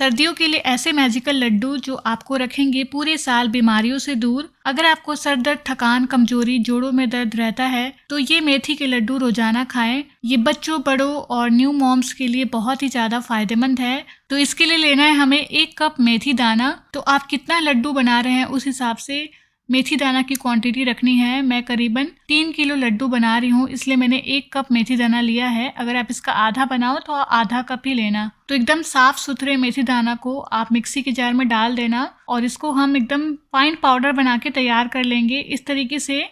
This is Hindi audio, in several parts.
सर्दियों के लिए ऐसे मैजिकल लड्डू जो आपको रखेंगे पूरे साल बीमारियों से दूर। अगर आपको सर दर्द, थकान, कमजोरी, जोड़ों में दर्द रहता है तो ये मेथी के लड्डू रोजाना खाएं। ये बच्चों, बड़ों और न्यू मॉम्स के लिए बहुत ही ज्यादा फायदेमंद है। तो इसके लिए लेना है हमें 1 कप मेथी दाना। तो आप कितना लड्डू बना रहे हैं उस हिसाब से मेथी दाना की क्वांटिटी रखनी है। मैं करीबन 3 किलो लड्डू बना रही हूँ, इसलिए मैंने 1 कप मेथी दाना लिया है। अगर आप इसका आधा बनाओ तो आधा कप ही लेना। तो एकदम साफ सुथरे मेथी दाना को आप मिक्सी के जार में डाल देना और इसको हम एकदम फाइन पाउडर बना के तैयार कर लेंगे। इस तरीके से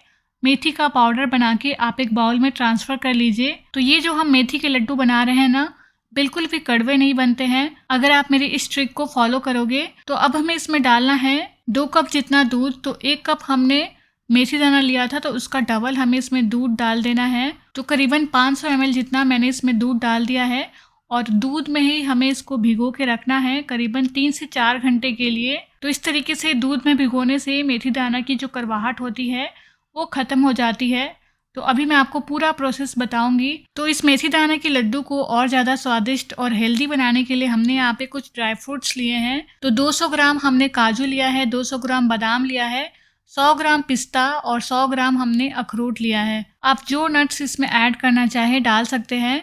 मेथी का पाउडर बना के आप एक बाउल में ट्रांसफर कर लीजिए। तो ये जो हम मेथी के लड्डू बना रहे हैं ना, बिल्कुल भी कड़वे नहीं बनते हैं अगर आप मेरी इस ट्रिक को फॉलो करोगे। तो अब हमें इसमें डालना है 2 कप जितना दूध। तो 1 कप हमने मेथी दाना लिया था तो उसका डबल हमें इसमें दूध डाल देना है। तो करीबन 500 ml जितना मैंने इसमें दूध डाल दिया है और दूध में ही हमें इसको भिगो के रखना है करीबन 3 से 4 घंटे के लिए। तो इस तरीके से दूध में भिगोने से मेथी दाना की जो कड़वाहट होती है वो खत्म हो जाती है। तो अभी मैं आपको पूरा प्रोसेस बताऊंगी। तो इस मेथी दाने के लड्डू को और ज़्यादा स्वादिष्ट और हेल्दी बनाने के लिए हमने यहाँ पे कुछ ड्राई फ्रूट्स लिए हैं। तो 200 ग्राम हमने काजू लिया है, 200 ग्राम बादाम लिया है, 100 ग्राम पिस्ता और 100 ग्राम हमने अखरोट लिया है। आप जो नट्स इसमें ऐड करना चाहें डाल सकते हैं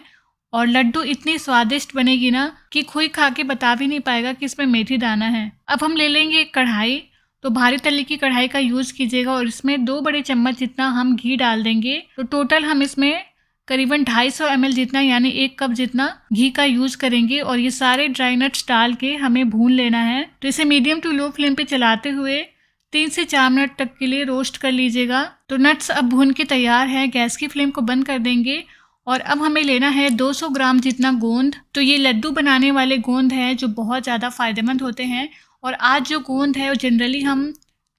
और लड्डू इतनी स्वादिष्ट बनेगी ना कि कोई खा के बता भी नहीं पाएगा कि इसमें मेथी दाना है। अब हम ले लेंगे एक कढ़ाई। तो भारी तले की कढ़ाई का यूज़ कीजिएगा और इसमें 2 बड़े चम्मच जितना हम घी डाल देंगे। तो टोटल हम इसमें करीबन 250 ml जितना यानी 1 कप जितना घी का यूज़ करेंगे और ये सारे ड्राई नट्स डाल के हमें भून लेना है। तो इसे मीडियम टू लो फ्लेम पे चलाते हुए 3 से 4 मिनट तक के लिए रोस्ट कर लीजिएगा। तो नट्स अब भून के तैयार है। गैस की फ्लेम को बंद कर देंगे और अब हमें लेना है 200 ग्राम जितना गोंद। तो ये लड्डू बनाने वाले गोंद है जो बहुत ज़्यादा फायदेमंद होते हैं। और आज जो गोंद है वो जनरली हम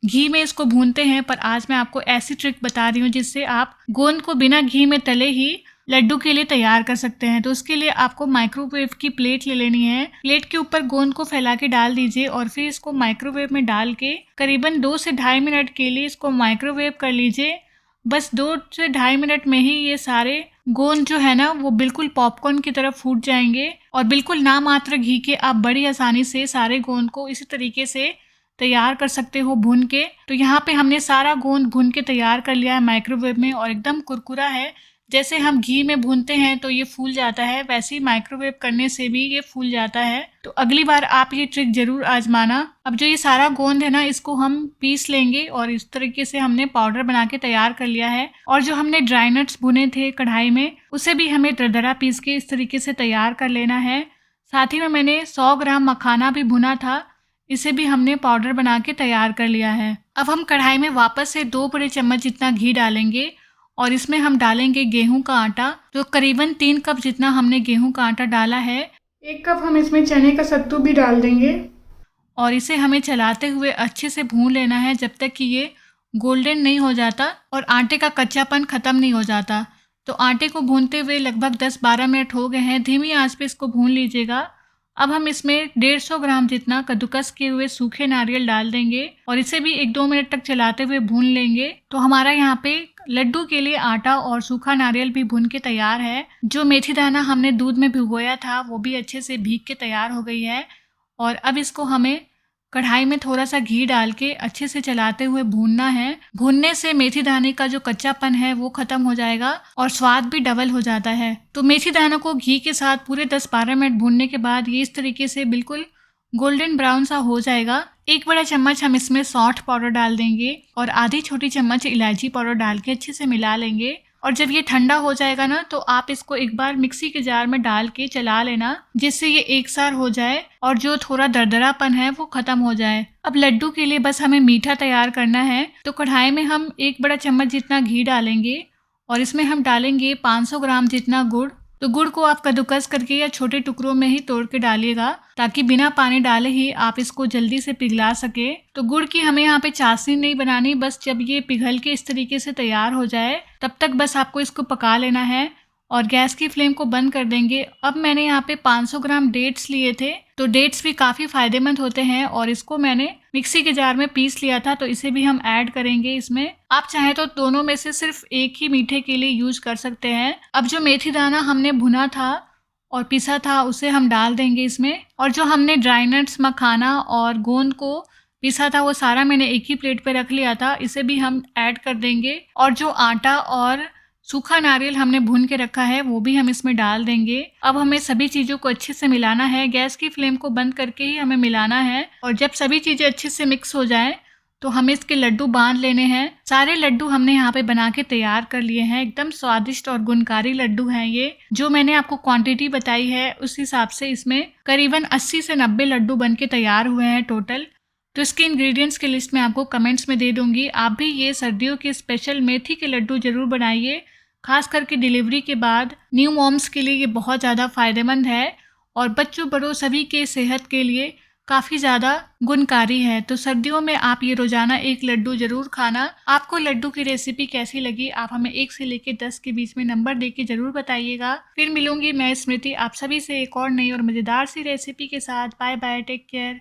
घी में इसको भूनते हैं, पर आज मैं आपको ऐसी ट्रिक बता रही हूँ जिससे आप गोंद को बिना घी में तले ही लड्डू के लिए तैयार कर सकते हैं। तो उसके लिए आपको माइक्रोवेव की प्लेट ले लेनी है। प्लेट के ऊपर गोंद को फैला के डाल दीजिए और फिर इसको माइक्रोवेव में डाल के करीबन 2 से 2.5 मिनट के लिए इसको माइक्रोवेव कर लीजिए। बस 2 से 2.5 मिनट में ही ये सारे गोंद जो है ना वो बिल्कुल पॉपकॉर्न की तरह फूट जाएंगे और बिल्कुल ना मात्र घी के आप बड़ी आसानी से सारे गोंद को इसी तरीके से तैयार कर सकते हो भून के। तो यहाँ पे हमने सारा गोंद भून के तैयार कर लिया है माइक्रोवेव में और एकदम कुरकुरा है। जैसे हम घी में भूनते हैं तो ये फूल जाता है, वैसे ही माइक्रोवेव करने से भी ये फूल जाता है। तो अगली बार आप ये ट्रिक जरूर आजमाना। अब जो ये सारा गोंद है ना इसको हम पीस लेंगे और इस तरीके से हमने पाउडर बना के तैयार कर लिया है। और जो हमने ड्राई नट्स भुने थे कढ़ाई में उसे भी हमें दरदरा पीस के इस तरीके से तैयार कर लेना है। साथ ही में मैंने 100 ग्राम मखाना भी भुना था, इसे भी हमने पाउडर बना के तैयार कर लिया है। अब हम कढ़ाई में वापस से 2 बड़े चम्मच जितना घी डालेंगे और इसमें हम डालेंगे गेहूं का आटा। तो करीबन 3 कप जितना हमने गेहूं का आटा डाला है। 1 कप हम इसमें चने का सत्तू भी डाल देंगे और इसे हमें चलाते हुए अच्छे से भून लेना है जब तक कि ये गोल्डन नहीं हो जाता और आटे का कच्चापन ख़त्म नहीं हो जाता। तो आटे को भूनते हुए लगभग 10-12 मिनट हो गए हैं। धीमी आंच पे इसको भून लीजिएगा। अब हम इसमें 150 ग्राम जितना कद्दूकस किए हुए सूखे नारियल डाल देंगे और इसे भी 1-2 मिनट तक चलाते हुए भून लेंगे। तो हमारा यहाँ पे लड्डू के लिए आटा और सूखा नारियल भी भून के तैयार है। जो मेथी दाना हमने दूध में भिगोया था वो भी अच्छे से भीग के तैयार हो गई है। और अब इसको हमें कढ़ाई में थोड़ा सा घी डाल के अच्छे से चलाते हुए भूनना है। भूनने से मेथी दाने का जो कच्चापन है वो खत्म हो जाएगा और स्वाद भी डबल हो जाता है। तो मेथी दाना को घी के साथ पूरे 10-12 मिनट भूनने के बाद ये इस तरीके से बिल्कुल गोल्डन ब्राउन सा हो जाएगा। 1 बड़ा चम्मच हम इसमें सौंठ पाउडर डाल देंगे और आधी छोटी चम्मच इलायची पाउडर डाल के अच्छे से मिला लेंगे। और जब ये ठंडा हो जाएगा ना तो आप इसको एक बार मिक्सी के जार में डाल के चला लेना जिससे ये एक सार हो जाए और जो थोड़ा दरदरापन है वो खत्म हो जाए। अब लड्डू के लिए बस हमें मीठा तैयार करना है। तो कढ़ाई में हम 1 बड़ा चम्मच जितना घी डालेंगे और इसमें हम डालेंगे 500 ग्राम जितना गुड़। तो गुड़ को आप कद्दूकस करके या छोटे टुकड़ों में ही तोड़ के डालिएगा ताकि बिना पानी डाले ही आप इसको जल्दी से पिघला सके। तो गुड़ की हमें यहाँ पे चाशनी नहीं बनानी, बस जब ये पिघल के इस तरीके से तैयार हो जाए तब तक बस आपको इसको पका लेना है और गैस की फ्लेम को बंद कर देंगे। अब मैंने यहाँ पे 500 ग्राम डेट्स लिए थे। तो डेट्स भी काफ़ी फायदेमंद होते हैं और इसको मैंने मिक्सी के जार में पीस लिया था, तो इसे भी हम ऐड करेंगे इसमें। आप चाहें तो दोनों में से सिर्फ एक ही मीठे के लिए यूज कर सकते हैं। अब जो मेथी दाना हमने भुना था और पिसा था उसे हम डाल देंगे इसमें। और जो हमने ड्राई नट्स, मखाना और गोंद को पिसा था वो सारा मैंने एक ही प्लेट पे रख लिया था, इसे भी हम ऐड कर देंगे। और जो आटा और सूखा नारियल हमने भून के रखा है वो भी हम इसमें डाल देंगे। अब हमें सभी चीज़ों को अच्छे से मिलाना है, गैस की फ्लेम को बंद करके ही हमें मिलाना है। और जब सभी चीज़ें अच्छे से मिक्स हो जाएं तो हमें इसके लड्डू बांध लेने हैं। सारे लड्डू हमने यहाँ पे बना के तैयार कर लिए हैं, एकदम स्वादिष्ट और गुणकारी लड्डू हैं ये। जो मैंने आपको क्वांटिटी बताई है उस हिसाब से इसमें करीबन 80 से 90 लड्डू बन के तैयार हुए हैं टोटल। तो इसके इंग्रेडिएंट्स की लिस्ट मैं आपको कमेंट्स में दे दूंगी। आप भी ये सर्दियों के स्पेशल मेथी के लड्डू जरूर बनाइए, खास करके डिलीवरी के बाद न्यू मॉम्स के लिए ये बहुत ज़्यादा फायदेमंद है और बच्चों बड़ों सभी के सेहत के लिए काफ़ी ज़्यादा गुणकारी है। तो सर्दियों में आप ये रोज़ाना एक लड्डू ज़रूर खाना। आपको लड्डू की रेसिपी कैसी लगी आप हमें 1 से लेकर 10 के बीच में नंबर देके ज़रूर बताइएगा। फिर मिलूंगी मैं स्मृति आप सभी से एक और नई और मज़ेदार सी रेसिपी के साथ। Bye bye, take care.